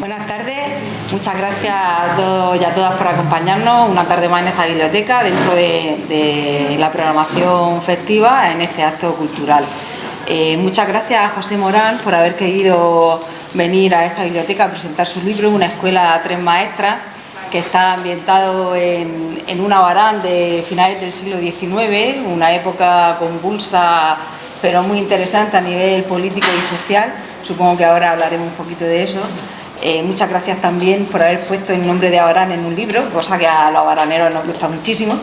Buenas tardes, muchas gracias a todos y a todas por acompañarnos una tarde más en esta biblioteca dentro de la programación festiva en este acto cultural. Muchas gracias a José Morán por haber querido venir a esta biblioteca a presentar su libro, Una escuela a tres maestras, que está ambientado en un Abarán de finales del siglo XIX, una época convulsa pero muy interesante a nivel político y social. Supongo que ahora hablaremos un poquito de eso. Muchas gracias también por haber puesto el nombre de Abarán en un libro, cosa que a los abaraneros nos gusta muchísimo.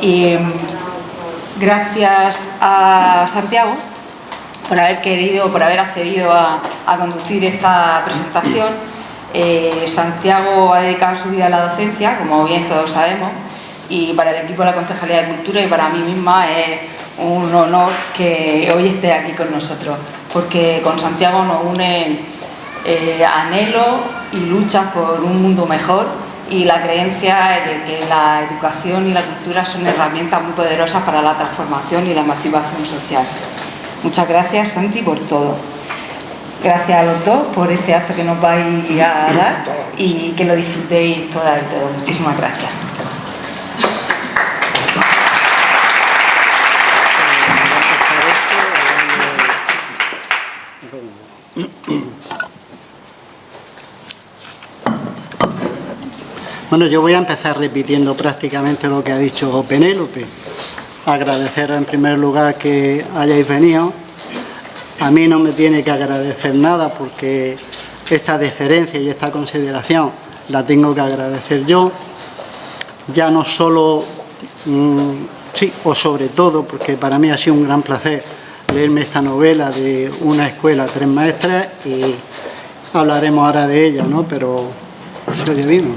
Y gracias a Santiago por haber accedido a conducir esta presentación. Santiago ha dedicado su vida a la docencia, como bien todos sabemos, y para el equipo de la Concejalía de Cultura y para mí misma es un honor que hoy esté aquí con nosotros, porque con Santiago nos une anhelo y lucha por un mundo mejor y la creencia de que la educación y la cultura son herramientas muy poderosas para la transformación y la emancipación social. Muchas gracias, Santi, por todo. Gracias a los dos por este acto que nos vais a dar y que lo disfrutéis todas y todos. Muchísimas gracias. Bueno, yo voy a empezar repitiendo prácticamente lo que ha dicho Penélope. Agradeceros en primer lugar que hayáis venido. A mí no me tiene que agradecer nada porque esta deferencia y esta consideración la tengo que agradecer yo. Ya no solo, sí, o sobre todo, porque para mí ha sido un gran placer leerme esta novela de Una escuela, tres maestras, y hablaremos ahora de ella, ¿no? Pero, ¿se oye bien?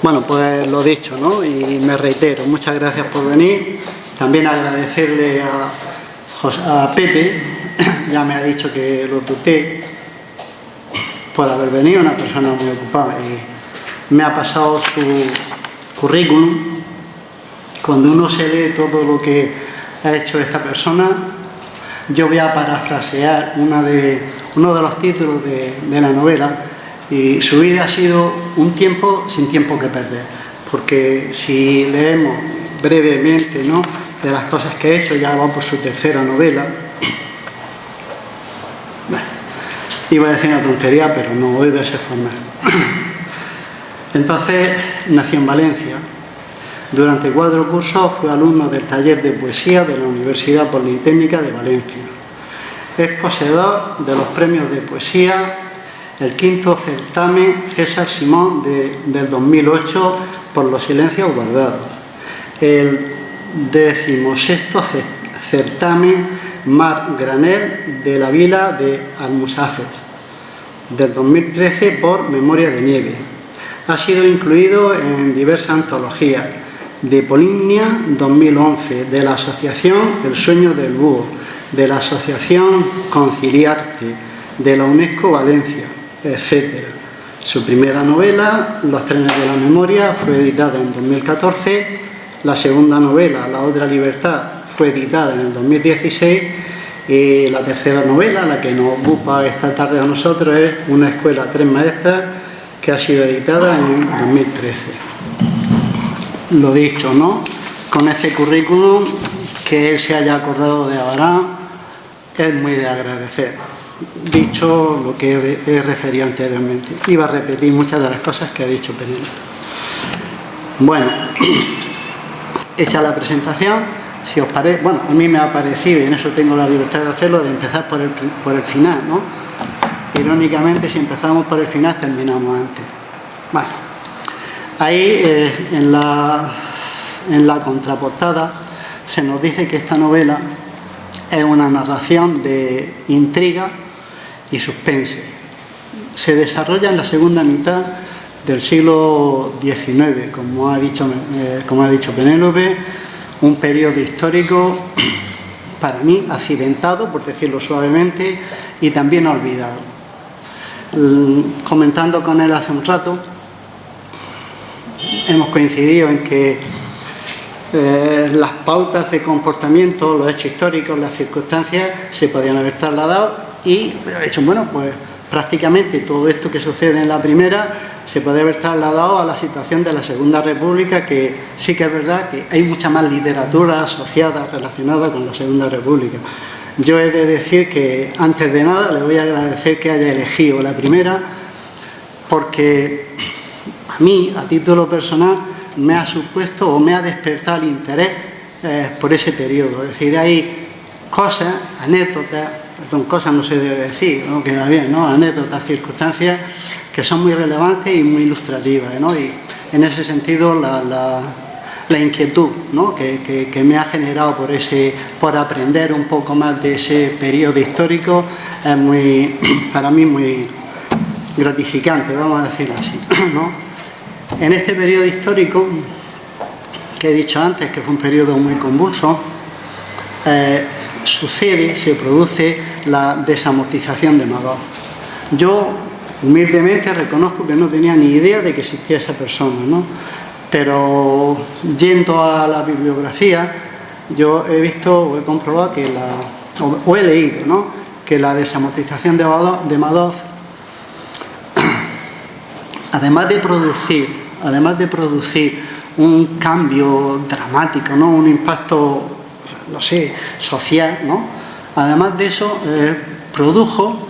Bueno, pues lo dicho, ¿no? Y me reitero, muchas gracias por venir. También agradecerle a Pepe, ya me ha dicho que lo tuteé, por haber venido, una persona muy ocupada. Y me ha pasado su currículum. Cuando uno se lee todo lo que ha hecho esta persona, yo voy a parafrasear uno de los títulos de la novela. Y su vida ha sido un tiempo sin tiempo que perder, porque si leemos brevemente, ¿no?, de las cosas que ha hecho, ya va por su tercera novela. Bueno, iba a decir una tontería, pero no, hoy voy a ser formal. Entonces, nació en Valencia. Durante 4 cursos fue alumno del taller de poesía de la Universidad Politécnica de Valencia. Es poseedor de los premios de poesía, el 5º certamen César Simón del 2008 por Los silencios guardados, el 16º certamen Mar Granel de la Vila de Almusafes del 2013 por Memoria de nieve. Ha sido incluido en diversas antologías: de Polinia 2011, de la Asociación El Sueño del Búho, de la Asociación Conciliarte, de la UNESCO Valencia, etc. Su primera novela, Los trenes de la memoria, fue editada en 2014. La segunda novela, La otra libertad, fue editada en el 2016. Y la tercera novela, la que nos ocupa esta tarde a nosotros, es Una escuela a tres maestras, que ha sido editada en 2013. Lo dicho, ¿no? Con este currículum, que él se haya acordado de Abarán, es muy de agradecer. Dicho lo que he referido anteriormente, iba a repetir muchas de las cosas que ha dicho Penélope. Bueno, hecha la presentación, si os parece, bueno, a mí me ha parecido, y en eso tengo la libertad de hacerlo, de empezar por el final, ¿no? Irónicamente, si empezamos por el final, terminamos antes. Bueno, ahí en la contraportada se nos dice que esta novela es una narración de intriga y suspense. Se desarrolla en la segunda mitad del siglo XIX, como ha dicho Penélope, un periodo histórico para mí accidentado, por decirlo suavemente, y también olvidado. Comentando con él hace un rato, hemos coincidido en que las pautas de comportamiento, los hechos históricos, las circunstancias se podían haber trasladado y hecho, bueno, pues prácticamente todo esto que sucede en la primera se puede haber trasladado a la situación de la Segunda República, que sí que es verdad que hay mucha más literatura asociada, relacionada con la Segunda República. Yo he de decir que, antes de nada, le voy a agradecer que haya elegido la primera, porque a mí, a título personal, me ha supuesto o me ha despertado el interés por ese periodo. Es decir, hay cosas, anécdotas, cosas no se debe decir, no queda bien, ¿no? Anécdotas, circunstancias que son muy relevantes y muy ilustrativas, ¿no? Y en ese sentido la inquietud, ¿no? que me ha generado por aprender un poco más de ese periodo histórico es para mí muy gratificante, vamos a decirlo así, ¿no? En este periodo histórico, que he dicho antes que fue un periodo muy convulso, se produce la desamortización de Madoz. Yo humildemente reconozco que no tenía ni idea de que existía esa persona, ¿no? Pero yendo a la bibliografía, yo he visto o he comprobado o he leído, ¿no?, que la desamortización de Madoz, además de producir un cambio dramático, ¿no?, un impacto, no sé, social, ¿no?, además de eso produjo,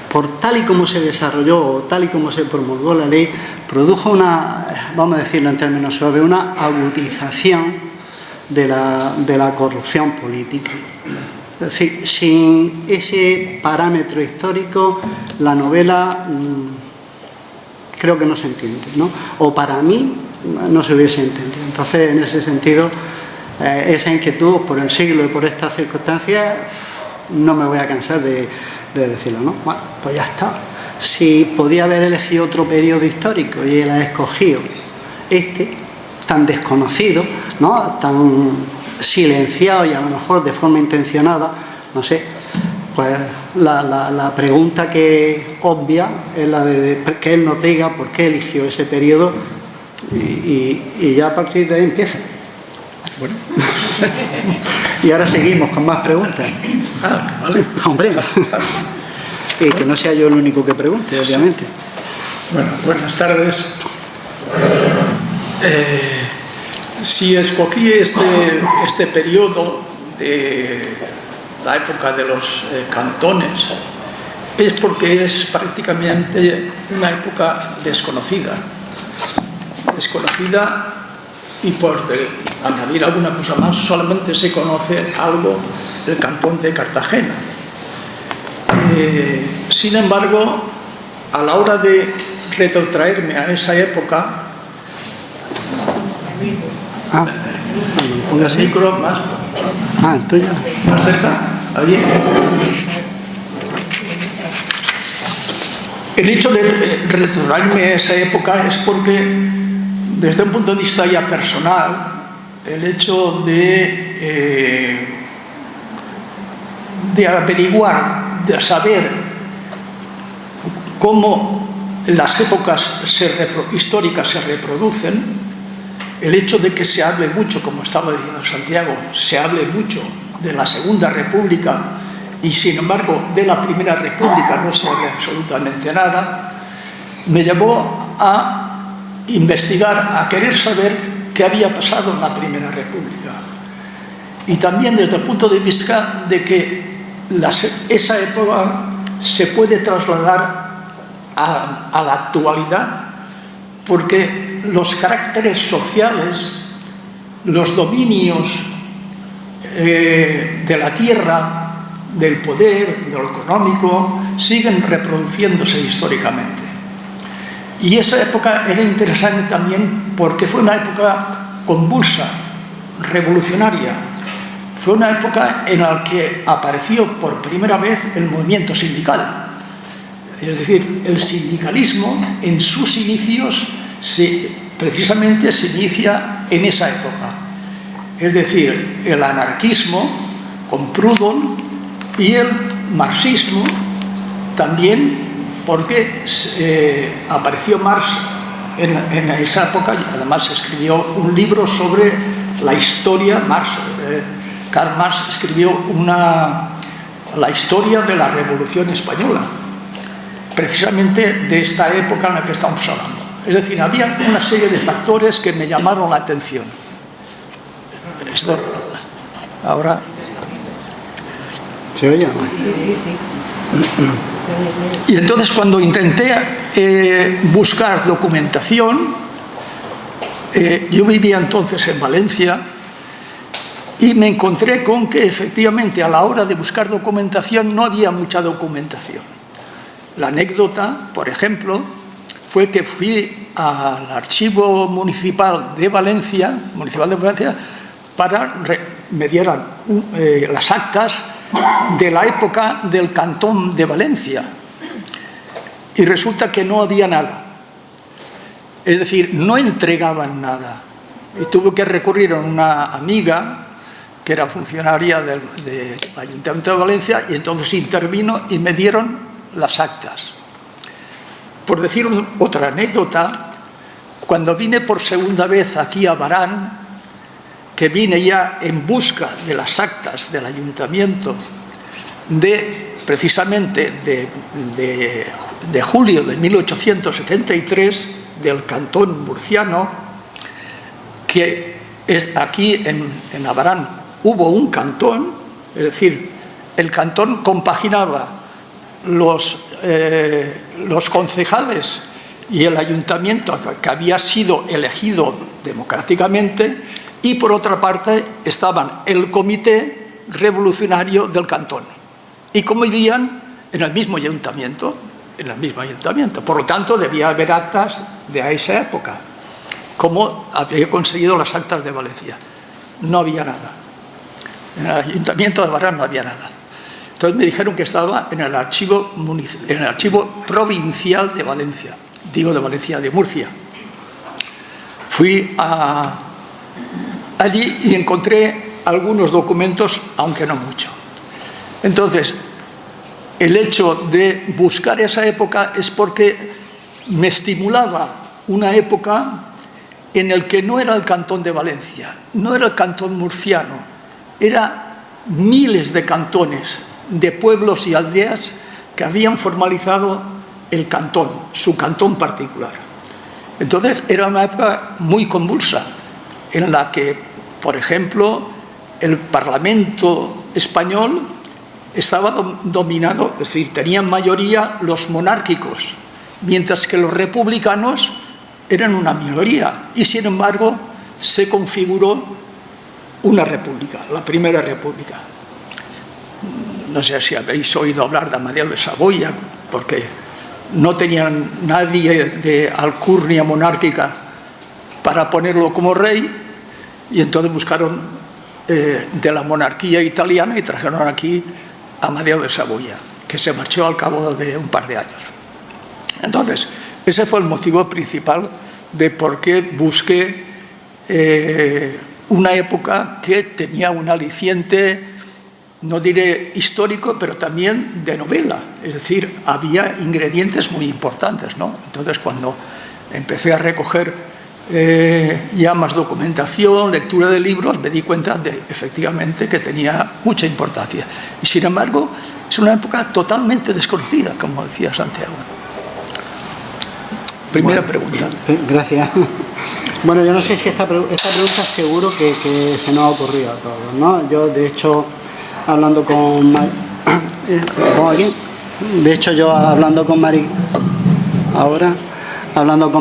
por tal y como se desarrolló o tal y como se promulgó la ley, produjo vamos a decirlo en términos suaves, una agudización de la corrupción política. Es decir, sin ese parámetro histórico, la novela creo que no se entiende, ¿no? O para mí no se hubiese entendido. Entonces, en ese sentido, esa inquietud por el siglo y por estas circunstancias, no me voy a cansar de decirlo, ¿no? Bueno, pues ya está. Si podía haber elegido otro periodo histórico y él ha escogido tan desconocido, ¿no?, tan silenciado y a lo mejor de forma intencionada, no sé, pues la pregunta que obvia es la de que él nos diga por qué eligió ese periodo y ya a partir de ahí empieza. Bueno. Y ahora seguimos con más preguntas. Vale. Hombre. Y que no sea yo el único que pregunte, obviamente. Bueno, buenas tardes. Si escogí este periodo de la época de los cantones, es porque es prácticamente una época desconocida. Y por añadir alguna cosa más, solamente se conoce algo del cantón de Cartagena. Sin embargo, a la hora de retrotraerme a esa época, ponga así. El micro más. El tuyo. Más cerca. Allí. El hecho de retrotraerme a esa época es porque, desde un punto de vista ya personal, el hecho de averiguar, de saber cómo las épocas históricas se reproducen, el hecho de que se hable mucho, como estaba diciendo Santiago, se hable mucho de la Segunda República y, sin embargo, de la Primera República no se hable absolutamente nada, me llevó a investigar, a querer saber qué había pasado en la Primera República. Y también desde el punto de vista de que esa época se puede trasladar a la actualidad, porque los caracteres sociales, los dominios de la tierra, del poder, de lo económico, siguen reproduciéndose históricamente. Y esa época era interesante también porque fue una época convulsa, revolucionaria. Fue una época en la que apareció por primera vez el movimiento sindical. Es decir, el sindicalismo en sus inicios precisamente se inicia en esa época. Es decir, el anarquismo con Proudhon y el marxismo también, porque apareció Marx en esa época y además escribió un libro sobre la historia, Karl Marx escribió la historia de la Revolución Española, precisamente de esta época en la que estamos hablando. Es decir, había una serie de factores que me llamaron la atención. Esto, ahora... ¿Se oye? Sí. Y entonces, cuando intenté buscar documentación, yo vivía entonces en Valencia y me encontré con que efectivamente a la hora de buscar documentación no había mucha documentación. La anécdota, por ejemplo, fue que fui al Archivo Municipal de Valencia, para que me dieran las actas de la época del Cantón de Valencia. Y resulta que no había nada. Es decir, no entregaban nada. Y tuve que recurrir a una amiga que era funcionaria del Ayuntamiento de Valencia, y entonces intervino y me dieron las actas. Por decir otra anécdota, cuando vine por segunda vez aquí a Barán, que vine ya en busca de las actas del Ayuntamiento precisamente de julio de 1873, del Cantón Murciano, que aquí en Abarán hubo un cantón, es decir, el cantón compaginaba los concejales y el ayuntamiento que había sido elegido democráticamente, y por otra parte estaban el comité revolucionario del cantón, y convivían en el mismo ayuntamiento, por lo tanto debía haber actas de esa época, como había conseguido las actas de Valencia. No había nada. En el Ayuntamiento de Barán no había nada. Entonces me dijeron que estaba en el archivo provincial de Valencia, de Murcia. Fui allí y encontré algunos documentos, aunque no mucho. Entonces, el hecho de buscar esa época es porque me estimulaba una época en la que no era el Cantón de Valencia, no era el Cantón murciano, era miles de cantones, de pueblos y aldeas que habían formalizado el cantón, su cantón particular. Entonces era una época muy convulsa, en la que, por ejemplo, el Parlamento español estaba dominado, es decir, tenían mayoría los monárquicos, mientras que los republicanos eran una minoría, y sin embargo se configuró una república, la primera república. No sé si habéis oído hablar de Amadeo de Saboya, porque no tenían nadie de alcurnia monárquica para ponerlo como rey, y entonces buscaron de la monarquía italiana y trajeron aquí a Amadeo de Saboya, que se marchó al cabo de un par de años. Entonces, ese fue el motivo principal de por qué busqué una época que tenía un aliciente, no diré histórico, pero también de novela. Es decir, había ingredientes muy importantes, ¿no? Entonces, cuando empecé a recoger ya más documentación, lectura de libros, me di cuenta de, efectivamente, que tenía mucha importancia. Y, sin embargo, es una época totalmente desconocida, como decía Santiago. Primera pregunta. Gracias. Bueno, yo no sé si esta pregunta seguro que se nos ha ocurrido a todos, ¿no? Yo, de hecho, hablando con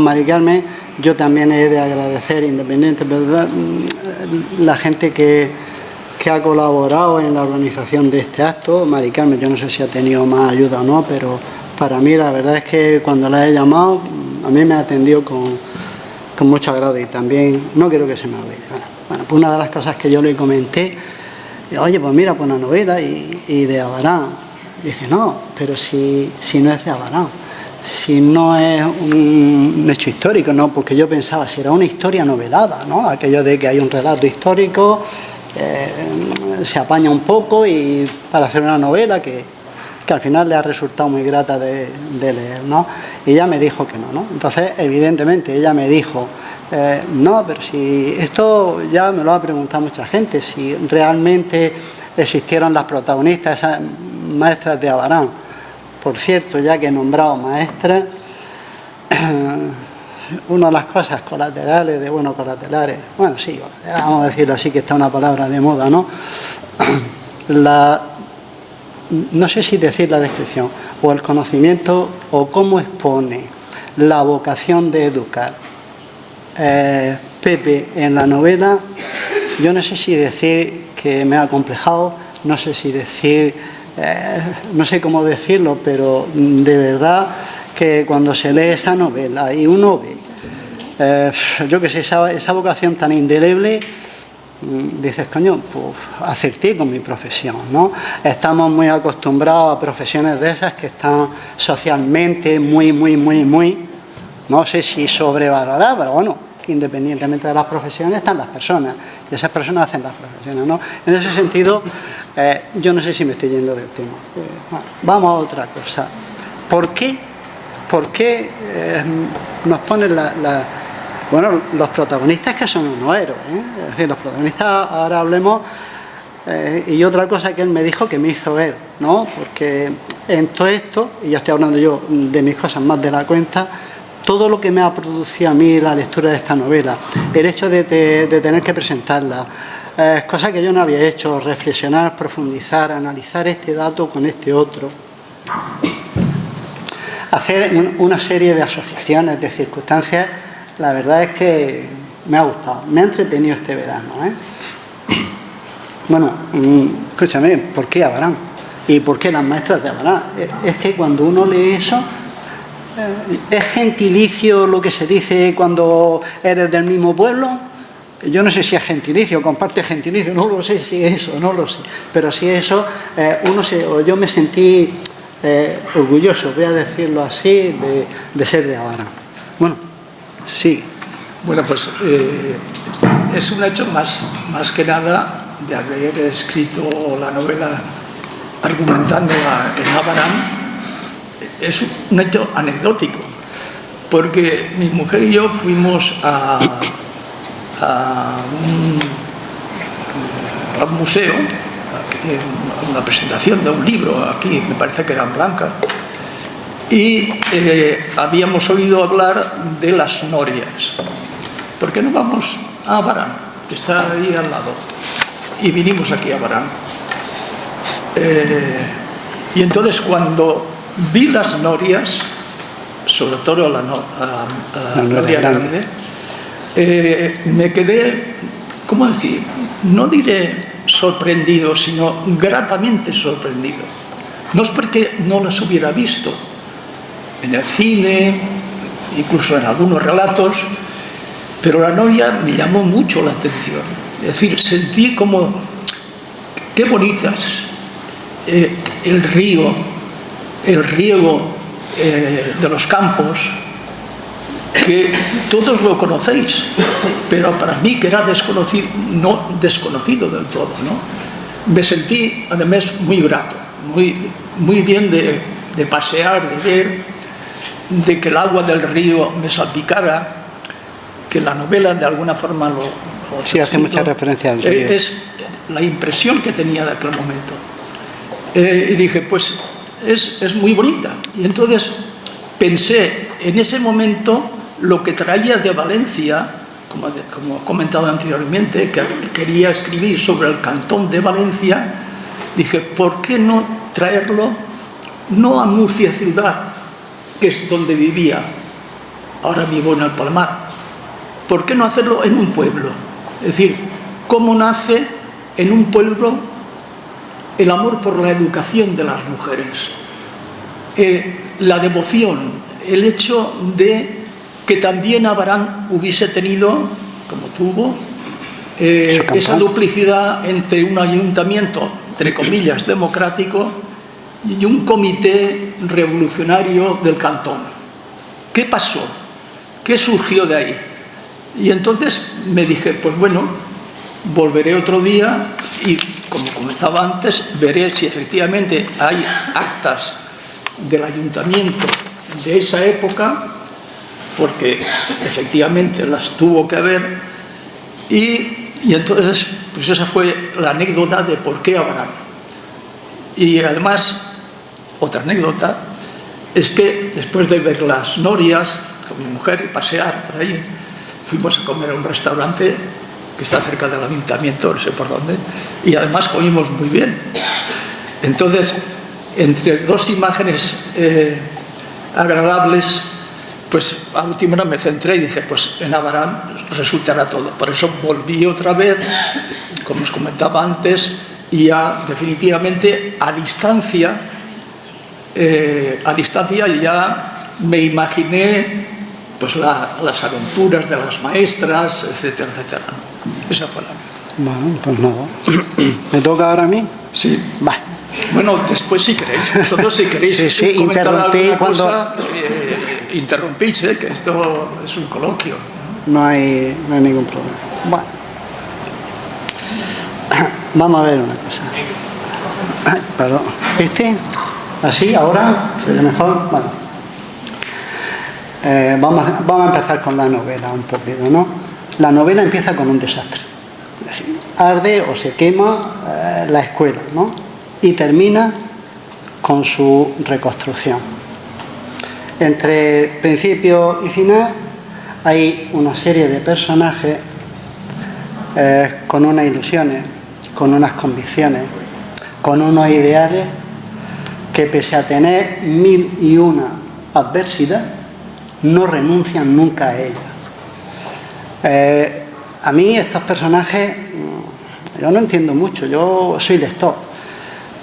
Mari Carmen, yo también he de agradecer, independiente, ¿verdad?, la gente que ha colaborado en la organización de este acto. Mari Carmen, yo no sé si ha tenido más ayuda o no, pero para mí la verdad es que cuando la he llamado, a mí me ha atendido con mucho agrado, y también no quiero que se me olvide. Bueno, pues una de las cosas que yo le comenté, oye, pues mira, pues una novela y de Abarán. Dice, no, pero si no es de Abarán, si no es un hecho histórico, ¿no? Porque yo pensaba, si era una historia novelada, ¿no? Aquello de que hay un relato histórico, se apaña un poco y para hacer una novela que que al final le ha resultado muy grata de leer, ¿no? Y ella me dijo que no, ¿no? Entonces, evidentemente, ella me dijo, no, pero si esto ya me lo ha preguntado mucha gente, si realmente existieron las protagonistas, esas maestras de Abarán. Por cierto, ya que he nombrado maestras, una de las cosas colaterales, bueno, sí, vamos a decirlo así, que está una palabra de moda, ¿no? No sé si decir la descripción, o el conocimiento, o cómo expone la vocación de educar Pepe en la novela. Yo no sé si decir que me ha acomplejado, no sé si decir, no sé cómo decirlo, pero de verdad que cuando se lee esa novela y uno ve, yo que sé, esa vocación tan indeleble, dices, coño, pues acerté con mi profesión, ¿no? Estamos muy acostumbrados a profesiones de esas que están socialmente muy, no sé si sobrevaloradas, pero bueno, independientemente de las profesiones están las personas, y esas personas hacen las profesiones, ¿no? En ese sentido, yo no sé si me estoy yendo del tema. Bueno, vamos a otra cosa. ¿Por qué nos ponen bueno, los protagonistas que son unos héroes, Es decir, los protagonistas, ahora hablemos, y otra cosa que él me dijo que me hizo ver, ¿no? Porque en todo esto, y ya estoy hablando yo de mis cosas más de la cuenta, todo lo que me ha producido a mí la lectura de esta novela, el hecho de tener que presentarla, cosas que yo no había hecho, reflexionar, profundizar, analizar este dato con este otro, hacer una serie de asociaciones, de circunstancias. La verdad es que me ha gustado, me ha entretenido este verano, Bueno, escúchame, ¿por qué Abarán? ¿Y por qué las maestras de Abarán? Es que cuando uno lee eso, ¿es gentilicio lo que se dice cuando eres del mismo pueblo? Yo no sé si es gentilicio, comparte gentilicio, no lo sé si es eso, no lo sé. Pero si es eso, yo me sentí orgulloso, voy a decirlo así, de ser de Abarán. Bueno, sí. Bueno, pues es un hecho más que nada de haber escrito la novela argumentándola en Abarán. Es un hecho anecdótico, porque mi mujer y yo fuimos a un museo, a una presentación de un libro, aquí me parece que era en Blanca, y habíamos oído hablar de las norias. ¿Por qué no vamos a Abarán, que está ahí al lado? Y vinimos aquí a Abarán. Y entonces cuando vi las norias, sobre todo la noria grande, me quedé, ¿cómo decir? No diré sorprendido, sino gratamente sorprendido. No es porque no las hubiera visto en el cine, incluso en algunos relatos, pero la noria me llamó mucho la atención. Es decir, sentí como, qué bonitas, el río, el riego de los campos, que todos lo conocéis, pero para mí, que era desconocido, no desconocido del todo, ¿no? Me sentí además muy grato, muy bien de pasear, de ver, de que el agua del río me salpicara, que la novela de alguna forma lo sí, hace mucha referencia al río. Es la impresión que tenía de aquel momento. Y dije, pues es muy bonita. Y entonces pensé en ese momento lo que traía de Valencia, como he comentado anteriormente, que quería escribir sobre el cantón de Valencia. Dije, ¿por qué no traerlo no a Murcia ciudad, que es donde vivía? Ahora vivo en el Palmar. ¿Por qué no hacerlo en un pueblo? Es decir, ¿cómo nace en un pueblo el amor por la educación de las mujeres? La devoción, el hecho de que también Abarán hubiese tenido, como tuvo, esa duplicidad entre un ayuntamiento, entre comillas, democrático, y un comité revolucionario del cantón. ¿Qué pasó? ¿Qué surgió de ahí? Y entonces me dije, pues bueno, volveré otro día y como comentaba antes, veré si efectivamente hay actas del ayuntamiento de esa época, porque efectivamente las tuvo que haber, y entonces pues esa fue la anécdota de por qué Abraham. Y además, otra anécdota es que después de ver las norias con mi mujer y pasear por ahí, fuimos a comer a un restaurante que está cerca del ayuntamiento, no sé por dónde, y además comimos muy bien. Entonces, entre dos imágenes agradables, pues a última hora me centré y dije, pues en Abraham resultará todo. Por eso volví otra vez, como os comentaba antes, y ya definitivamente a distancia ya me imaginé pues las aventuras de las maestras, etcétera, etcétera. Esa fue la mía. Bueno, pues nada. ¿Me toca ahora a mí? Sí. Va. Bueno, después si queréis, vosotros si queréis sí, comentar alguna cuando... cosa, interrumpís, que esto es un coloquio. No hay ningún problema. Bueno. Vamos a ver una cosa. Perdón. ¿Así? ¿Ahora? ¿Se ve mejor? Bueno. Vamos a empezar con la novela un poquito, ¿no? La novela empieza con un desastre. Es decir, arde o se quema la escuela, ¿no? Y termina con su reconstrucción. Entre principio y final hay una serie de personajes con unas ilusiones, con unas convicciones, con unos ideales que pese a tener 1001 adversidades, no renuncian nunca a ellas. A mí estos personajes, yo no entiendo mucho, yo soy lector,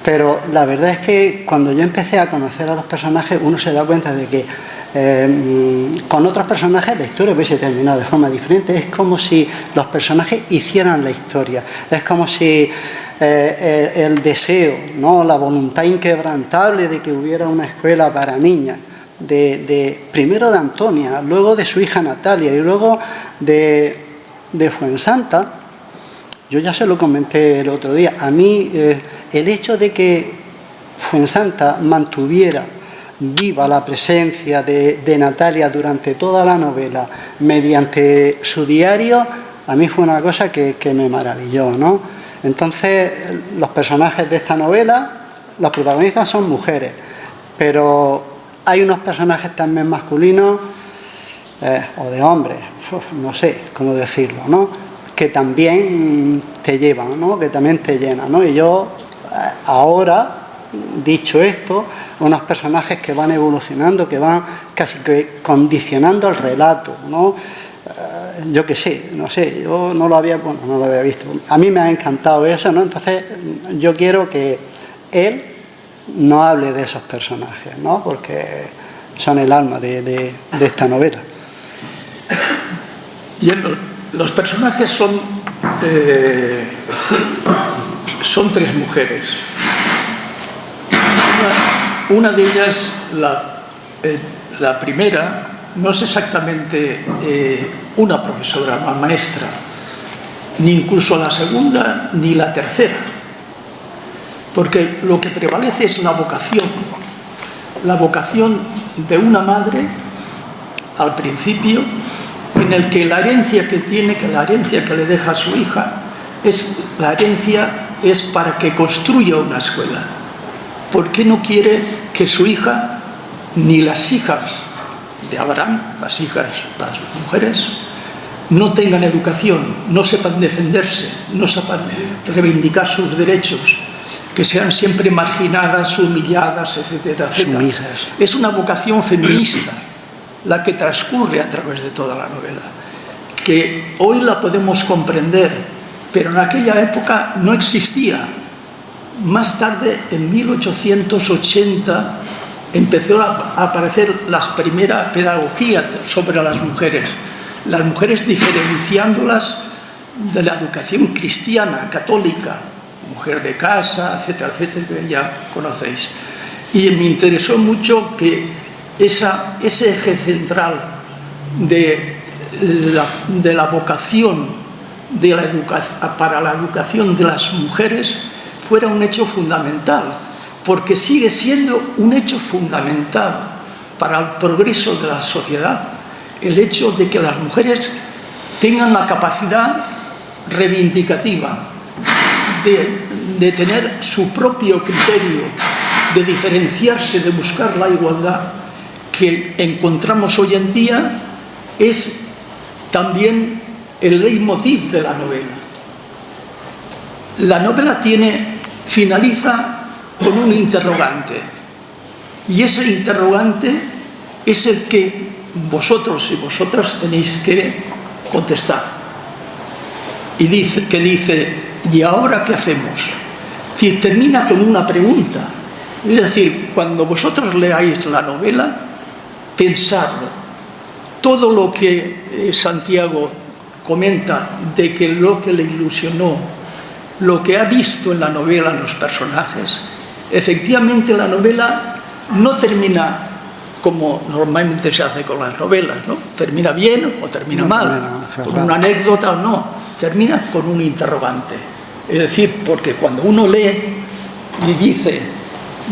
pero la verdad es que cuando yo empecé a conocer a los personajes, uno se da cuenta de que con otros personajes la historia hubiese terminado de forma diferente. Es como si los personajes hicieran la historia, es como si el deseo, ¿no?, la voluntad inquebrantable de que hubiera una escuela para niñas, primero de Antonia, luego de su hija Natalia y luego de Fuensanta. Yo ya se lo comenté el otro día. A mí el hecho de que Fuensanta mantuviera viva la presencia de Natalia durante toda la novela mediante su diario, a mí fue una cosa que me maravilló, ¿no? Entonces, los personajes de esta novela, los protagonistas son mujeres, pero hay unos personajes también masculinos o de hombres, no sé cómo decirlo, ¿no?, que también te llevan, ¿no?, que también te llenan, ¿no? Y yo ahora, dicho esto, unos personajes que van evolucionando, que van casi que condicionando el relato, ¿no? Yo qué sé, no sé, yo no lo había visto. A mí me ha encantado eso, ¿no? Entonces yo quiero que él no hable de esos personajes, ¿no?, porque son el alma de esta novela. Bien, los personajes son tres mujeres. Una de ellas, la primera, no es exactamente una profesora, una maestra, ni incluso la segunda ni la tercera, porque lo que prevalece es la vocación de una madre al principio, en el que la herencia que tiene, que la herencia que le deja a su hija, la herencia es para que construya una escuela. ¿Por qué no quiere que su hija, ni las hijas de Abraham, las mujeres, no tengan educación, no sepan defenderse, no sepan reivindicar sus derechos, que sean siempre marginadas, humilladas, etcétera, etcétera? Es una vocación feminista la que transcurre a través de toda la novela, que hoy la podemos comprender, pero en aquella época no existía. Más tarde, en 1880, empezó a aparecer la primera pedagogía sobre las mujeres diferenciándolas de la educación cristiana, católica, mujer de casa, etcétera, etcétera, que ya conocéis. Y me interesó mucho que ese eje central de la vocación para la educación de las mujeres fuera un hecho fundamental, porque sigue siendo un hecho fundamental para el progreso de la sociedad, el hecho de que las mujeres tengan la capacidad reivindicativa de tener su propio criterio, de diferenciarse, de buscar la igualdad que encontramos hoy en día, es también el leitmotiv de la novela. La novela finaliza con un interrogante, y ese interrogante es el que vosotros y vosotras tenéis que contestar. Y dice, ¿y ahora qué hacemos? Y termina con una pregunta. Es decir, cuando vosotros leáis la novela, pensadlo. Todo lo que Santiago comenta de que lo que le ilusionó, lo que ha visto en la novela, en los personajes, efectivamente la novela no termina como normalmente se hace con las novelas, ¿no? Termina bien o termina mal, con una anécdota o no, termina con un interrogante. Es decir, porque cuando uno lee y dice,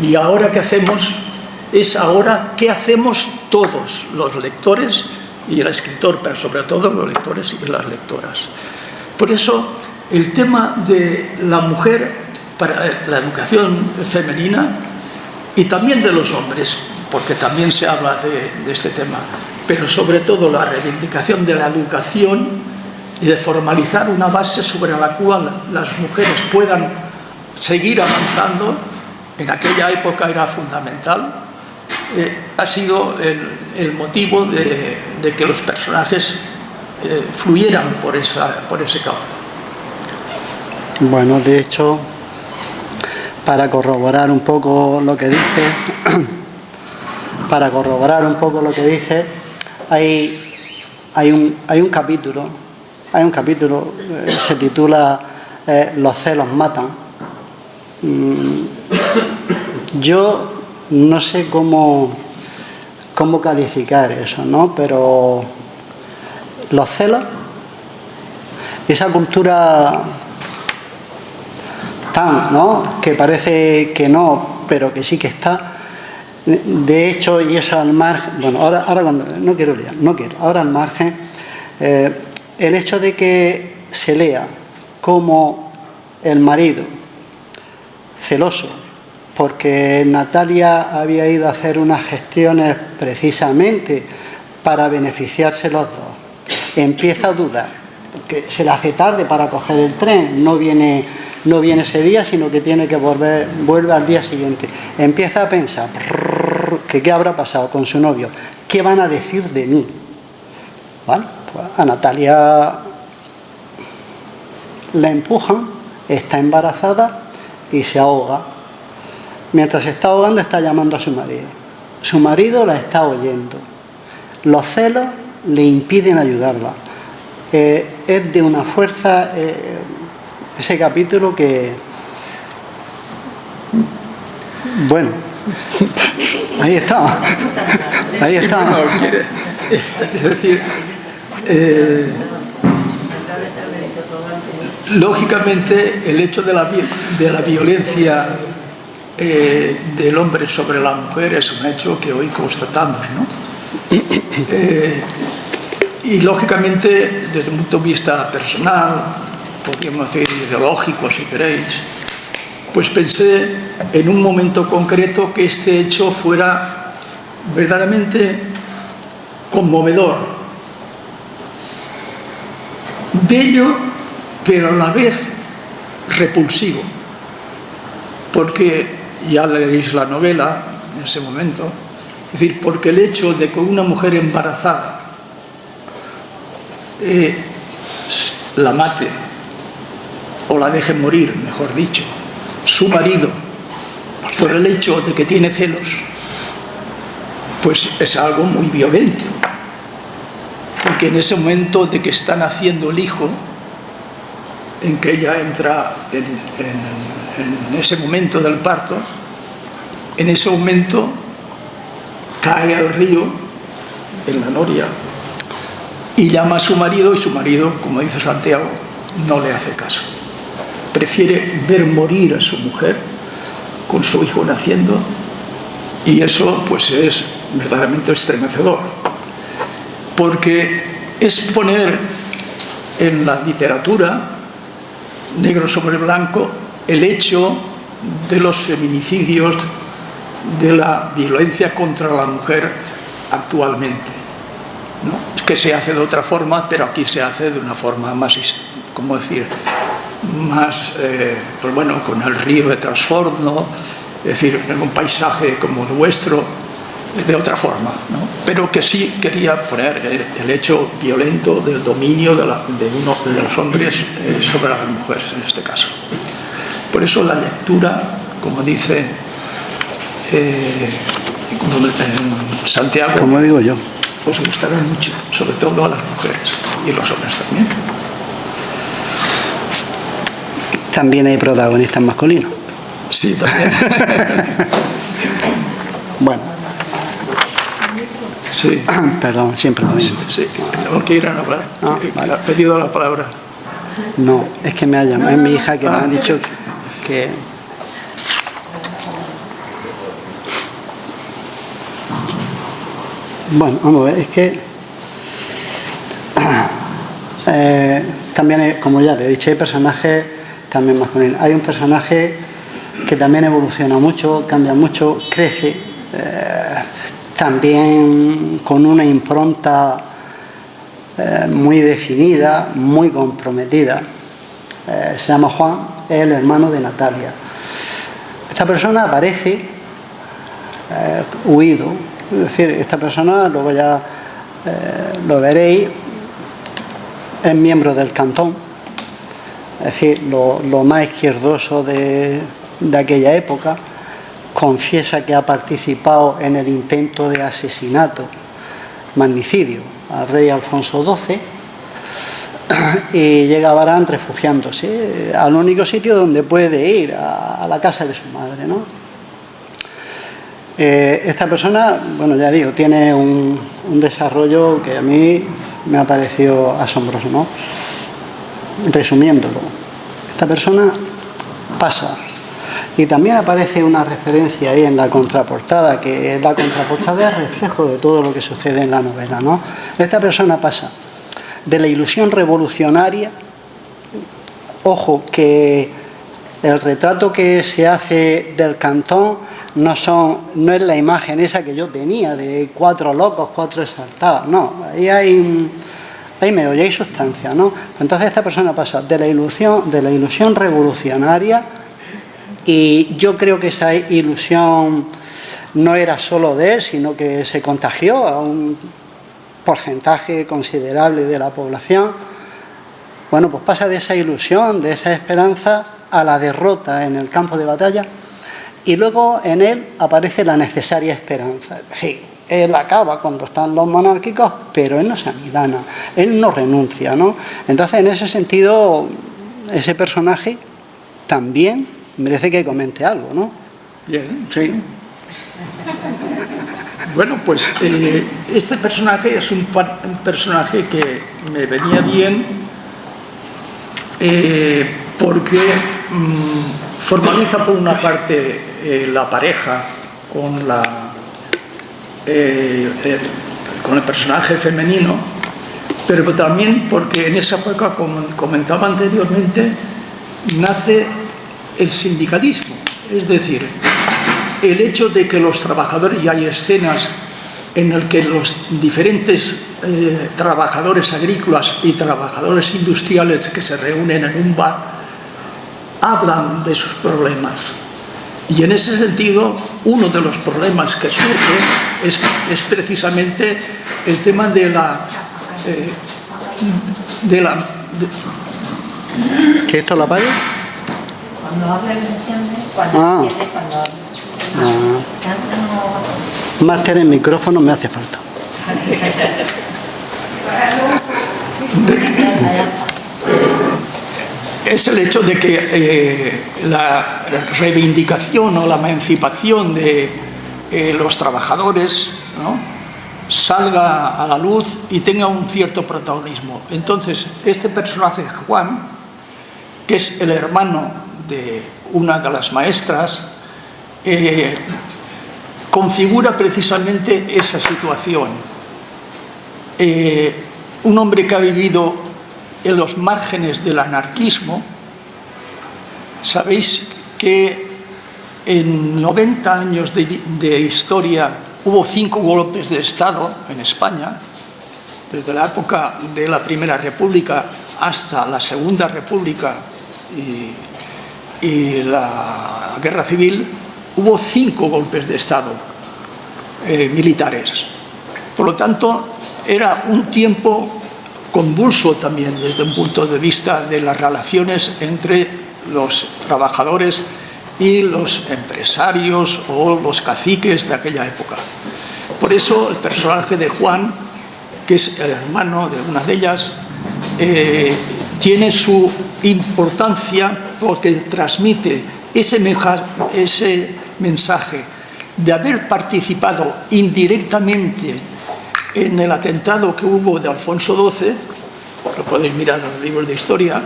¿y ahora qué hacemos? Es ahora qué hacemos todos los lectores y el escritor, pero sobre todo los lectores y las lectoras. Por eso, el tema de la mujer para la educación femenina y también de los hombres, porque también se habla de este tema, pero sobre todo la reivindicación de la educación y de formalizar una base sobre la cual las mujeres puedan seguir avanzando, en aquella época era fundamental, ha sido el motivo de que los personajes fluyeran por ese campo. Bueno, de hecho, para corroborar un poco lo que dice, hay un capítulo, se titula Los celos matan. Yo no sé cómo calificar eso, ¿no? Pero los celos, esa cultura tan, ¿no?, que parece que no, pero que sí que está. De hecho, y eso al margen, bueno, ahora cuando, ahora al margen, el hecho de que se lea como el marido celoso, porque Natalia había ido a hacer unas gestiones precisamente para beneficiarse los dos, empieza a dudar, porque se le hace tarde para coger el tren, no viene ese día, sino que tiene que vuelve al día siguiente. Empieza a pensar que qué habrá pasado con su novio, qué van a decir de mí. Bueno, pues a Natalia la empujan, está embarazada y se ahoga. Mientras se está ahogando, está llamando a su marido. Su marido la está oyendo. Los celos le impiden ayudarla. Es de una fuerza ese capítulo que, bueno, ahí está. Es decir, lógicamente el hecho de la violencia del hombre sobre la mujer es un hecho que hoy constatamos, ¿no? Y lógicamente, desde un punto de vista personal, podríamos decir ideológico si queréis, pues pensé en un momento concreto que este hecho fuera verdaderamente conmovedor, bello, pero a la vez repulsivo, porque ya leéis la novela en ese momento, es decir, porque el hecho de que una mujer embarazada la mate o la deje morir, mejor dicho, su marido, por el hecho de que tiene celos, pues es algo muy violento, porque en ese momento de que están haciendo el hijo, en que ella entra en ese momento del parto, en ese momento cae al río, en la noria, y llama a su marido, y su marido, como dice Santiago, no le hace caso. prefiere ver morir a su mujer con su hijo naciendo, y eso pues es verdaderamente estremecedor, porque es poner en la literatura negro sobre blanco el hecho de los feminicidios, de la violencia contra la mujer actualmente, ¿no? Es que se hace de otra forma, pero aquí se hace de una forma más, ¿cómo decir?, más, pues bueno, con el río de trasfondo, es decir, en un paisaje como el vuestro, de otra forma, ¿no? Pero que sí quería poner el hecho violento del dominio de uno de los hombres sobre las mujeres, en este caso. Por eso la lectura, como dice Santiago, como digo yo, os gustará mucho, sobre todo a las mujeres y los hombres también. También hay protagonistas masculinos. Sí, también. Bueno. Sí. Perdón, siempre lo digo. Sí, tengo que ir a hablar. Vale. ¿Ha pedido la palabra? No, es que me ha llamado, es mi hija que me ha dicho que... Bueno, vamos a ver, es que también, como ya le he dicho, hay personajes también masculinos. Hay un personaje que también evoluciona mucho, cambia mucho, crece, también con una impronta muy definida, muy comprometida. Se llama Juan, es el hermano de Natalia. Esta persona aparece huido, es decir, esta persona, luego ya lo veréis, es miembro del cantón, es decir, lo más izquierdoso de aquella época. Confiesa que ha participado en el intento de asesinato, magnicidio, al rey Alfonso XII, y llega a Barán refugiándose al único sitio donde puede ir, a la casa de su madre, ¿no? Esta persona, bueno, ya digo, tiene un desarrollo que a mí me ha parecido asombroso, ¿no? Resumiéndolo, esta persona pasa, y también aparece una referencia ahí en la contraportada, que la contraportada es reflejo de todo lo que sucede en la novela, ¿no? Esta persona pasa de la ilusión revolucionaria, ojo, que el retrato que se hace del cantón no es la imagen esa que yo tenía de 4 locos, 4 exaltados, no, ahí hay meollo, hay sustancia, ¿no? Entonces esta persona pasa de la ilusión revolucionaria, y yo creo que esa ilusión no era solo de él, sino que se contagió a un porcentaje considerable de la población. Bueno, pues pasa de esa ilusión, de esa esperanza, a la derrota en el campo de batalla, y luego en él aparece la necesaria esperanza. Es decir, él acaba cuando están los monárquicos, pero él no se amilana, él no renuncia, ¿no? Entonces, en ese sentido, ese personaje también merece que comente algo, ¿no? Bien. Sí. Bueno, pues este personaje es un personaje que me venía bien porque formaliza por una parte la pareja con el personaje femenino, pero también porque en esa época, como comentaba anteriormente, nace el sindicalismo, es decir, el hecho de que los trabajadores, y hay escenas en las que los diferentes trabajadores agrícolas y trabajadores industriales que se reúnen en un bar hablan de sus problemas, y en ese sentido uno de los problemas que surge es precisamente el tema de ¿Que esto la apague? Cuando habla el enciende, cuando enciende, cuando habla. Máster en micrófono me hace falta. Es el hecho de que la reivindicación o la emancipación de los trabajadores, ¿no?, salga a la luz y tenga un cierto protagonismo. Entonces, este personaje, Juan, que es el hermano de una de las maestras, configura precisamente esa situación. Un hombre que ha vivido en los márgenes del anarquismo. Sabéis que en 90 años de historia hubo 5 golpes de Estado en España, desde la época de la Primera República hasta la Segunda República y la Guerra Civil. Hubo 5 golpes de Estado militares. Por lo tanto, era un tiempo convulso también desde un punto de vista de las relaciones entre los trabajadores y los empresarios o los caciques de aquella época. Por eso el personaje de Juan, que es el hermano de una de ellas, tiene su importancia porque transmite ese mensaje de haber participado indirectamente en el atentado que hubo de Alfonso XII, lo podéis mirar en los libros de historia,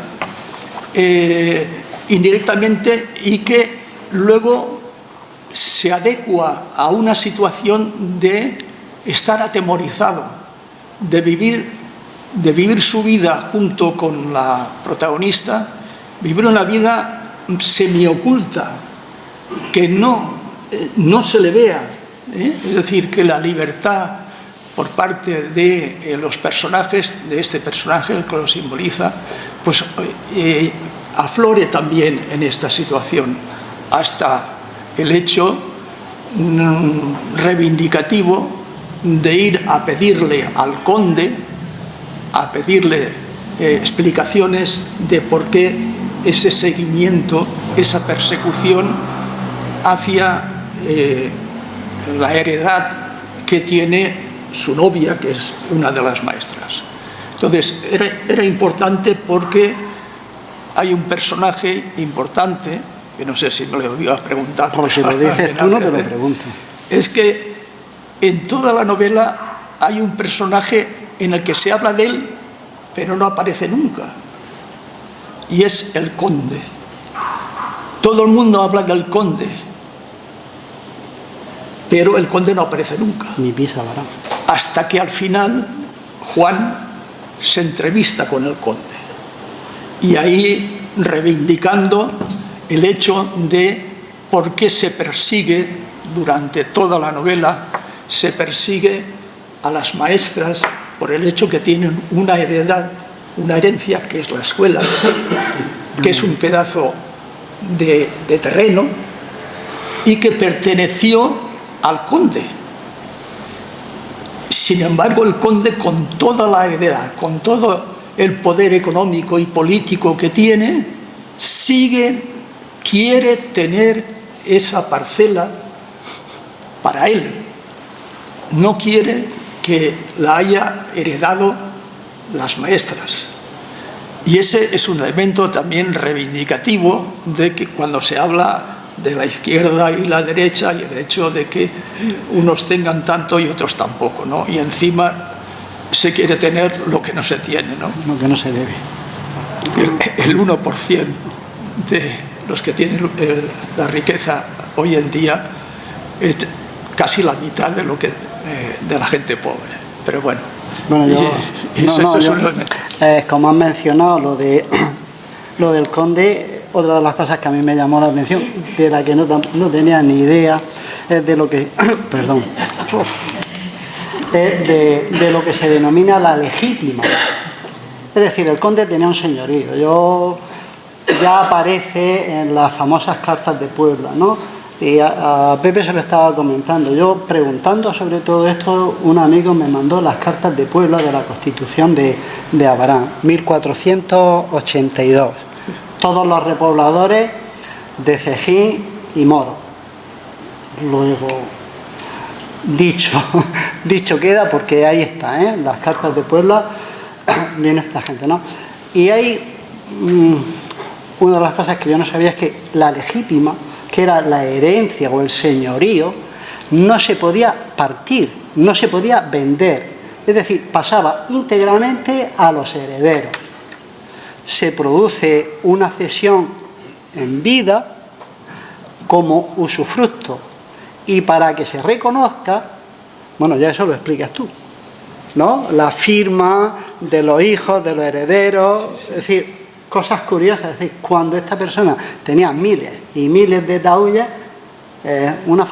indirectamente, y que luego se adecua a una situación de estar atemorizado, de vivir su vida junto con la protagonista, vivir una vida semioculta, que no se le vea, es decir, que la libertad por parte de los personajes, de este personaje que lo simboliza, pues aflore también en esta situación, hasta el hecho reivindicativo de ir a pedirle al conde, a pedirle explicaciones de por qué ese seguimiento, esa persecución hacia la heredad que tiene su novia, que es una de las maestras. Entonces, era importante porque hay un personaje importante, que no sé si me lo iba a preguntar. Por si lo dices tú, no te lo pregunto. Es que en toda la novela hay un personaje en el que se habla de él, pero no aparece nunca. Y es el conde. Todo el mundo habla del conde, pero el conde no aparece nunca. Ni pisa varón. Hasta que al final Juan se entrevista con el conde. Y ahí reivindicando el hecho de por qué se persigue, durante toda la novela, se persigue a las maestras por el hecho que tienen una herencia, que es la escuela, que es un pedazo de terreno y que perteneció al conde. Sin embargo, el conde, con toda la heredad, con todo el poder económico y político que tiene, quiere tener esa parcela para él. No quiere que la haya heredado las maestras. Y ese es un elemento también reivindicativo de que cuando se habla de la izquierda y la derecha, y el hecho de que unos tengan tanto y otros tampoco, ¿no? Y encima se quiere tener lo que no se tiene, ¿no? Lo que no se debe. El 1% de los que tienen la riqueza hoy en día es casi la mitad de lo que de la gente pobre. Pero bueno, como has mencionado lo del conde, otra de las cosas que a mí me llamó la atención, de la que no tenía ni idea, es de lo que perdón, de lo que se denomina la legítima. Es decir, el conde tenía un señorío. Ya aparece en las famosas cartas de Puebla, ¿no? Y a Pepe se lo estaba comentando. Yo, preguntando sobre todo esto, un amigo me mandó las cartas de Puebla de la Constitución de Abarán, 1482. Todos los repobladores de Cejín y Moro. Luego, dicho queda, porque ahí está, las cartas de Puebla, viene esta gente, ¿no? Y hay una de las cosas que yo no sabía, es que la legítima, que era la herencia o el señorío, no se podía partir, no se podía vender. Es decir, pasaba íntegramente a los herederos. se produce una cesión en vida como usufructo, y para que se reconozca, bueno, ya eso lo explicas tú, ¿no? La firma de los hijos, de los herederos, es decir, cosas curiosas. Es decir, cuando esta persona tenía miles y miles de taullas, un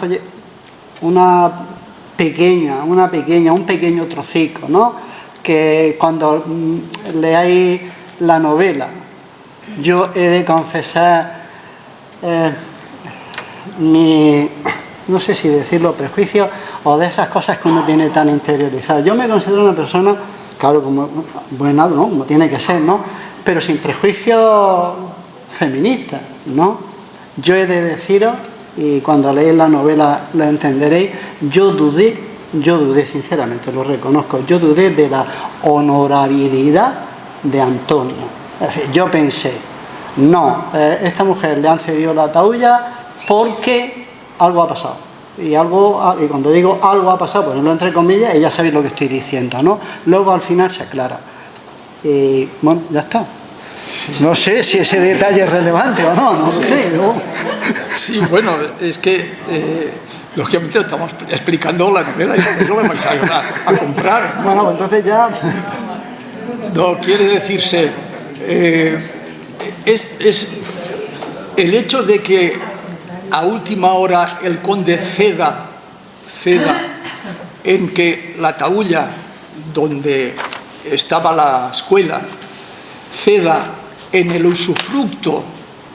pequeño trocico, ¿no? Que cuando leáis la novela, yo he de confesar no sé si decirlo, prejuicios o de esas cosas que uno tiene tan interiorizadas. Yo me considero una persona, claro, como buena, ¿no? Como tiene que ser, ¿no? Pero sin prejuicios feministas, ¿no? Yo he de deciros, y cuando leáis la novela lo entenderéis, yo dudé sinceramente, lo reconozco, yo dudé de la honorabilidad de Antonio. Es decir, yo pensé, no, esta mujer le han cedido la taulla porque algo ha pasado. Y cuando digo algo ha pasado, ponerlo entre comillas, y ya sabéis lo que estoy diciendo, ¿no? Luego al final se aclara. Y bueno, ya está. No sé si ese detalle es relevante o no, no lo sé, ¿no? Sí, bueno, es que lógicamente estamos explicando la novela y por eso la vais a ayudar a comprar. Bueno, entonces ya... No, quiere decirse, es el hecho de que a última hora el conde ceda en que la taulla donde estaba la escuela ceda en el usufructo,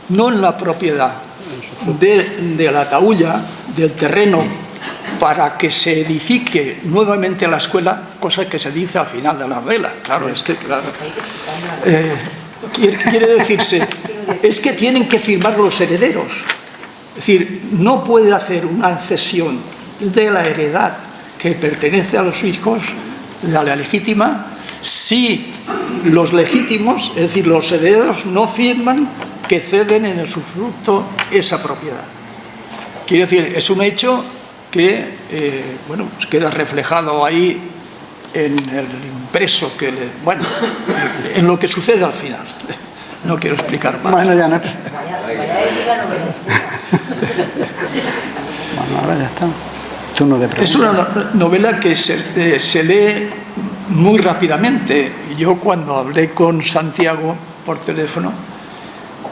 no en la propiedad de la taulla, del terreno, para que se edifique nuevamente la escuela, cosa que se dice al final de la novela. Claro, es que, claro, quiere decirse, es que tienen que firmar los herederos. Es decir, no puede hacer una cesión de la heredad que pertenece a los hijos, de la legítima, si los legítimos, es decir, los herederos, no firman que ceden en el usufructo esa propiedad. Quiere decir, es un hecho que bueno, queda reflejado ahí en el impreso, en lo que sucede al final. No quiero explicar más. Bueno, ya no. Bueno, ahora ya está. Tú no te preocupes. Es una novela que se lee muy rápidamente. Yo cuando hablé con Santiago por teléfono,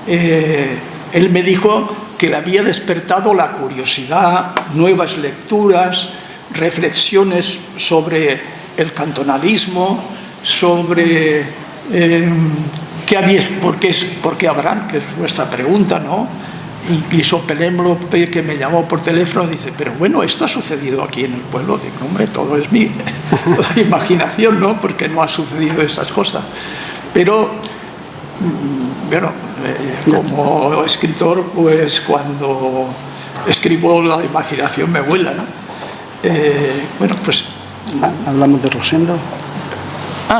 él me dijo que le había despertado la curiosidad, nuevas lecturas, reflexiones sobre el cantonalismo, sobre por qué habrán, que es vuestra pregunta, ¿no? Incluso Penélope, que me llamó por teléfono, dice, pero bueno, esto ha sucedido aquí en el pueblo. Digo, hombre, todo es mi imaginación, ¿no? Porque no ha sucedido esas cosas. Pero, bueno, como escritor, pues cuando escribo la imaginación me vuela, ¿no? Bueno, pues... ¿Hablamos de Rosendo?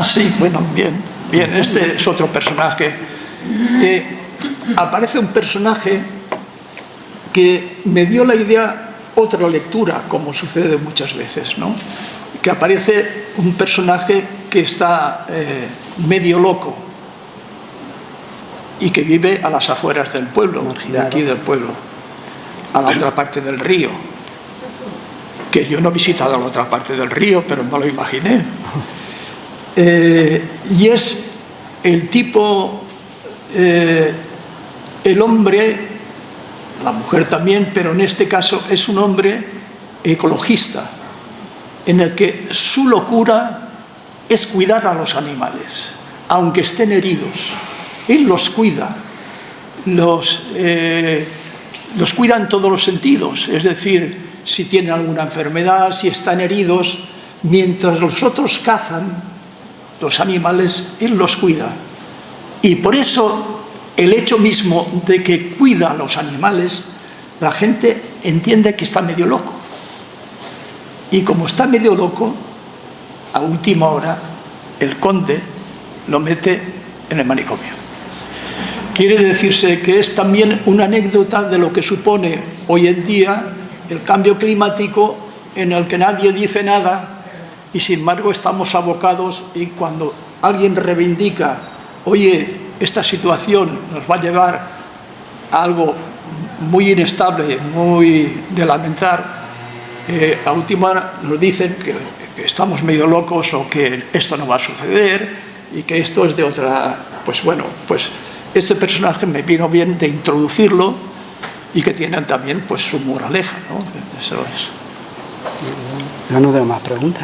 Sí, bueno, bien. Este es otro personaje. Aparece un personaje que me dio la idea, otra lectura, como sucede muchas veces, ¿no? Que aparece un personaje que está medio loco y que vive a las afueras del pueblo, de aquí del pueblo, a la otra parte del río, que yo no he visitado la otra parte del río, pero no lo imaginé. Y es el tipo, el hombre, la mujer también, pero en este caso es un hombre ecologista, en el que su locura es cuidar a los animales, aunque estén heridos. Él los cuida, los cuida en todos los sentidos, es decir, si tienen alguna enfermedad, si están heridos, mientras los otros cazan los animales, él los cuida. Y por eso el hecho mismo de que cuida a los animales, la gente entiende que está medio loco. Y como está medio loco, a última hora, el conde lo mete en el manicomio. Quiere decirse que es también una anécdota de lo que supone hoy en día el cambio climático, en el que nadie dice nada y sin embargo estamos abocados, y cuando alguien reivindica, oye, esta situación nos va a llevar a algo muy inestable, muy de lamentar, a última nos dicen que estamos medio locos o que esto no va a suceder y que esto es de otra... Pues bueno, pues este personaje me vino bien de introducirlo y que tienen también pues su moraleja, ¿no? Eso es. Yo no veo más preguntas.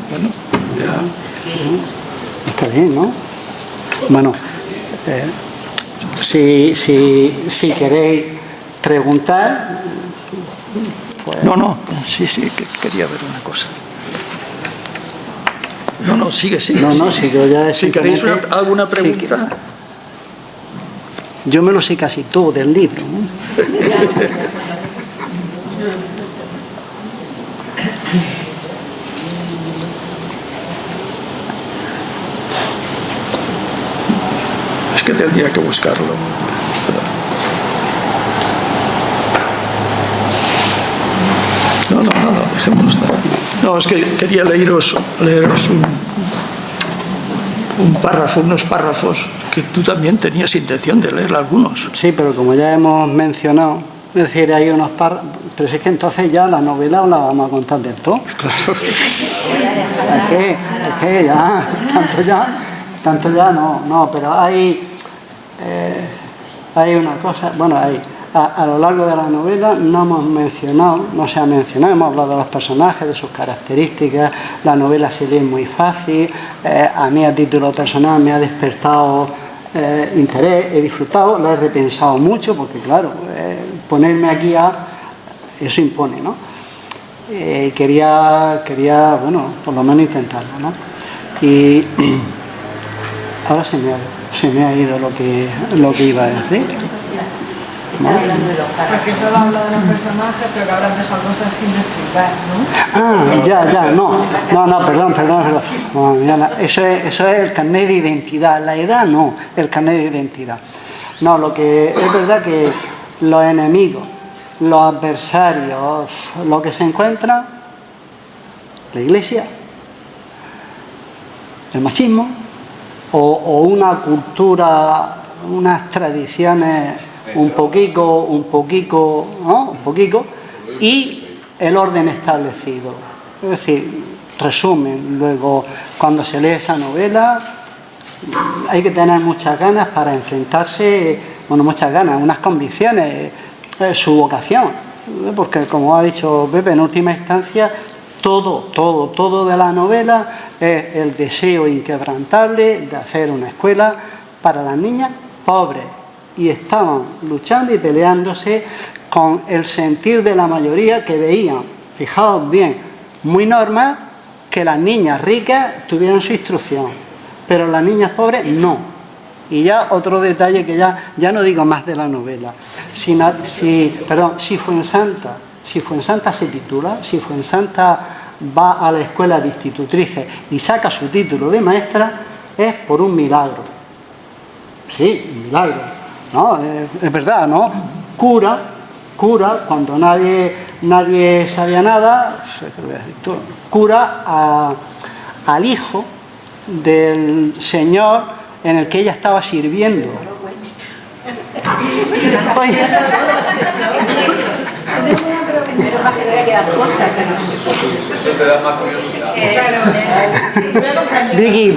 Bueno, ya. Está bien, ¿no? Bueno, si queréis preguntar... Pues... No, sí, que quería ver una cosa. No, sigue. No, si yo ya... Si queréis alguna pregunta... Yo me lo sé casi todo del libro, ¿no? Es que tendría que buscarlo. No, dejémoslo estar. No, es que quería leeros unos párrafos que tú también tenías intención de leer algunos. Sí, pero como ya hemos mencionado, es decir, hay unos párrafos, pero es que entonces ya la novela os la vamos a contar del todo. Claro. Es que ya, tanto ya no, pero hay una cosa, bueno, a lo largo de la novela no se ha mencionado, hemos hablado de los personajes, de sus características, la novela se lee muy fácil, a mí a título personal me ha despertado interés, he disfrutado, lo he repensado mucho, porque claro, ponerme aquí eso impone, ¿no? Quería, bueno, por lo menos intentarlo, ¿no? Y ahora se me ha ido lo que iba a decir. ¿No? Porque solo habla de los personajes, pero que habrás dejado cosas sin explicar, ¿no? Ya, no, perdón. No, mira, eso es el carnet de identidad. La edad no, el carnet de identidad. No, lo que es verdad que los enemigos, los adversarios, lo que se encuentra, la Iglesia, el machismo, o una cultura, unas tradiciones un poquito, ¿no? Un poquito, y el orden establecido. Es decir, resumen, luego cuando se lee esa novela hay que tener muchas ganas para enfrentarse, unas convicciones, su vocación, porque como ha dicho Pepe, en última instancia todo de la novela es el deseo inquebrantable de hacer una escuela para las niñas pobres. Y estaban luchando y peleándose con el sentir de la mayoría que veían, fijaos bien, muy normal que las niñas ricas tuvieran su instrucción, pero las niñas pobres no. Y ya otro detalle que ya no digo más de la novela. Si Fuensanta se titula, si Fuensanta va a la escuela de institutrices y saca su título de maestra, es por un milagro. Sí, un milagro. ¿No? Es verdad, ¿no? Cura, cuando nadie sabía nada, cura al hijo del señor en el que ella estaba sirviendo. Oye. Eso te da más curiosidad. Vicky,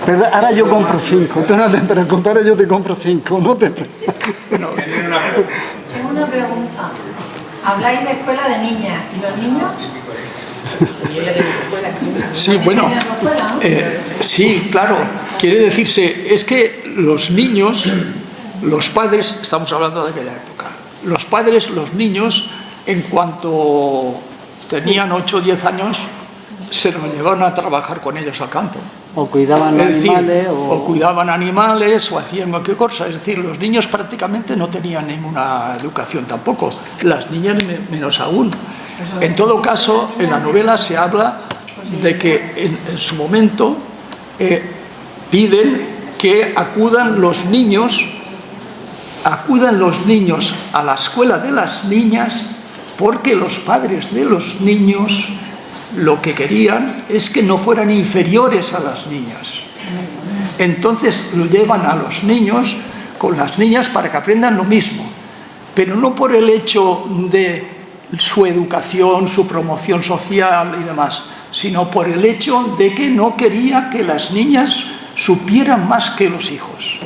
pero ahora yo compro 5, tú no te preocupes, ahora yo te compro 5, no te preocupes. Tengo una pregunta. Habláis de escuela de niñas, ¿y los niños? Sí, bueno, sí, claro, quiere decirse, es que los niños, los padres, estamos hablando de aquella época, los padres, los niños, en cuanto tenían 8 o 10 años, se los llevaban a trabajar con ellos al campo. O cuidaban animales. O cuidaban animales o hacían cualquier cosa. Es decir, los niños prácticamente no tenían ninguna educación tampoco. Las niñas menos aún. En todo caso, en la novela se habla de que en su momento piden que acudan los niños a la escuela de las niñas, porque los padres de los niños lo que querían es que no fueran inferiores a las niñas. entonces lo llevan a los niños con las niñas para que aprendan lo mismo, pero no por el hecho de su educación, su promoción social y demás, sino por el hecho de que no quería que las niñas supieran más que los hijos,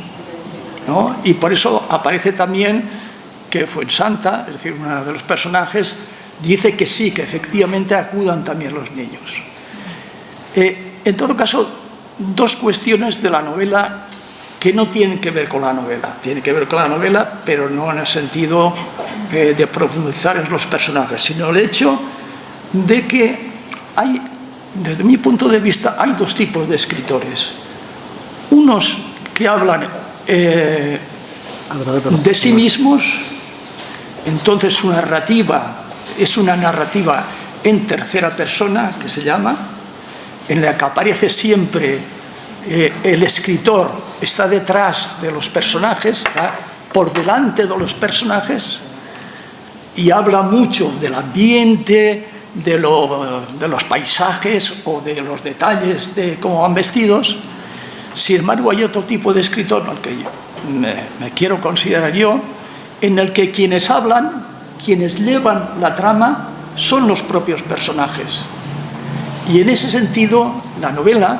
¿no? Y por eso aparece también que Fuensanta, es decir, uno de los personajes, dice que sí, que efectivamente acudan también los niños. En todo caso, dos cuestiones de la novela que no tienen que ver con la novela. Tienen que ver con la novela, pero no en el sentido de profundizar en los personajes, sino el hecho de que hay, desde mi punto de vista, hay dos tipos de escritores. Unos que hablan de sí mismos, entonces su narrativa es una narrativa en tercera persona, que se llama, en la que aparece siempre el escritor, está detrás de los personajes, está por delante de los personajes, y habla mucho del ambiente, de los paisajes o de los detalles de cómo van vestidos. Sin embargo, hay otro tipo de escritor, al que me quiero considerar yo, en el que quienes hablan, quienes llevan la trama, son los propios personajes. Y en ese sentido, la novela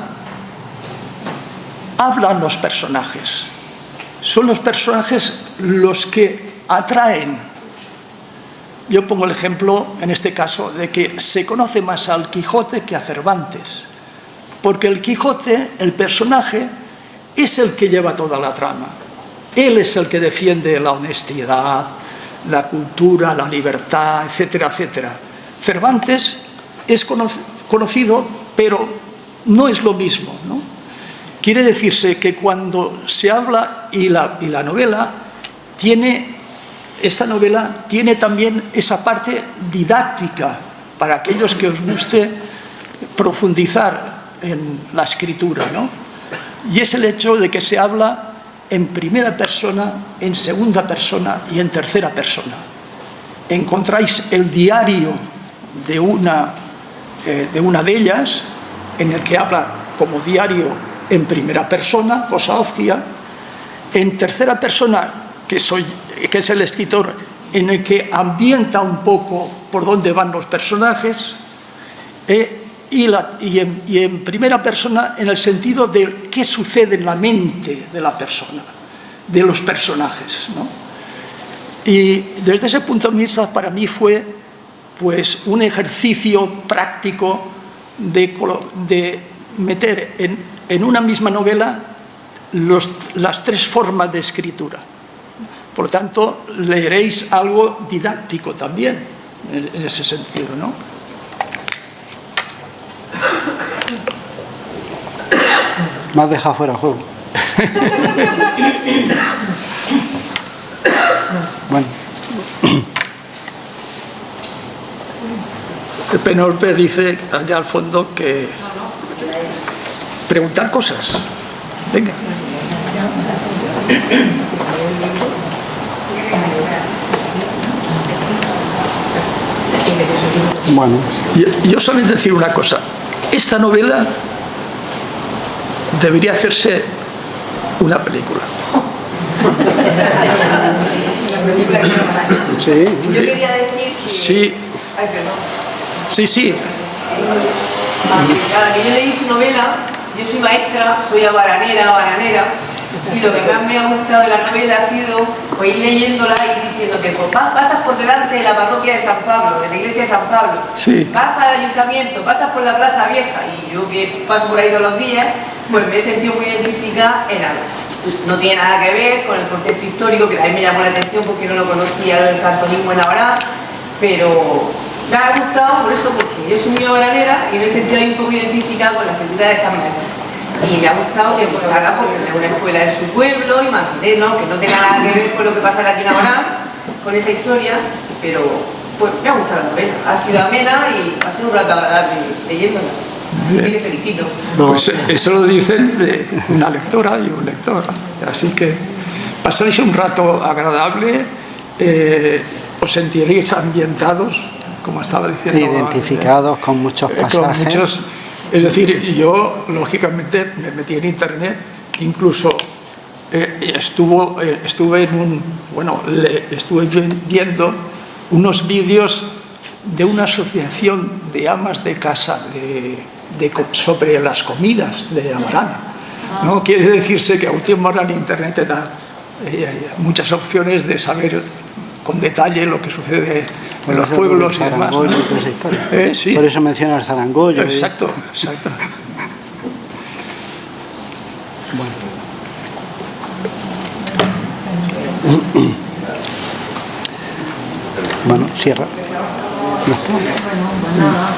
hablan los personajes. Son los personajes los que atraen. Yo pongo el ejemplo, en este caso, de que se conoce más al Quijote que a Cervantes. Porque el Quijote, el personaje, es el que lleva toda la trama. Él es el que defiende la honestidad, la cultura, la libertad, etcétera, etcétera. Cervantes es conocido, pero no es lo mismo, ¿no? Quiere decirse que cuando se habla, y la novela tiene, esta novela tiene también esa parte didáctica, para aquellos que os guste profundizar en la escritura, ¿no? Y es el hecho de que se habla en primera persona, en segunda persona y en tercera persona. Encontráis el diario de una de ellas, en el que habla como diario en primera persona, cosa obvia. En tercera persona, que es el escritor, en el que ambienta un poco por dónde van los personajes, y en primera persona en el sentido de qué sucede en la mente de la persona, de los personajes, ¿no? Y desde ese punto de vista, para mí fue pues un ejercicio práctico de meter en una misma novela las tres formas de escritura. Por lo tanto, leeréis algo didáctico también en ese sentido, ¿no? Me has dejado fuera de juego. Bueno. Penélope dice allá al fondo que preguntar cosas. Venga. Bueno. Yo solamente decir una cosa. Esta novela debería hacerse una película. Sí. Yo quería decir que... Sí. Ay, perdón. Sí. Cada que yo leí su novela, yo soy maestra, soy baranera, y lo que más me ha gustado de la novela ha sido ir leyéndola y diciéndote, pues pasas por delante de la parroquia de San Pablo, de la iglesia de San Pablo, sí. Vas para el ayuntamiento, pasas por la plaza vieja, y yo que paso por ahí todos los días, pues me he sentido muy identificada en algo. No tiene nada que ver con el contexto histórico, que también me llamó la atención porque no lo conocía, el cantonismo en Navarra, pero me ha gustado por eso, porque yo soy muy baranera y me he sentido ahí un poco identificada con la figura de San Bernardo. Y me ha gustado que pues haga por tener una escuela en su pueblo y mantenerlo, que no tenga nada que ver con lo que pasa aquí en Navarra, con esa historia, pero pues me ha gustado la novela. Ha sido amena y ha sido un rato agradable leyéndola. Así que le felicito. Pues eso lo dicen de una lectora y un lector. Así que pasáis un rato agradable, os sentiréis ambientados, como estaba diciendo. Identificados con muchos pasajes. Es decir, yo lógicamente me metí en internet incluso estuve viendo unos vídeos de una asociación de amas de casa sobre las comidas de Amarán. ¿No? Quiere decirse que a última hora en Internet te da muchas opciones de saber con detalle lo que sucede en los pueblos y demás, ¿no? Sí. Por eso mencionas Zarangollo. Exacto, exacto. Bueno, cierra. Bueno, nada.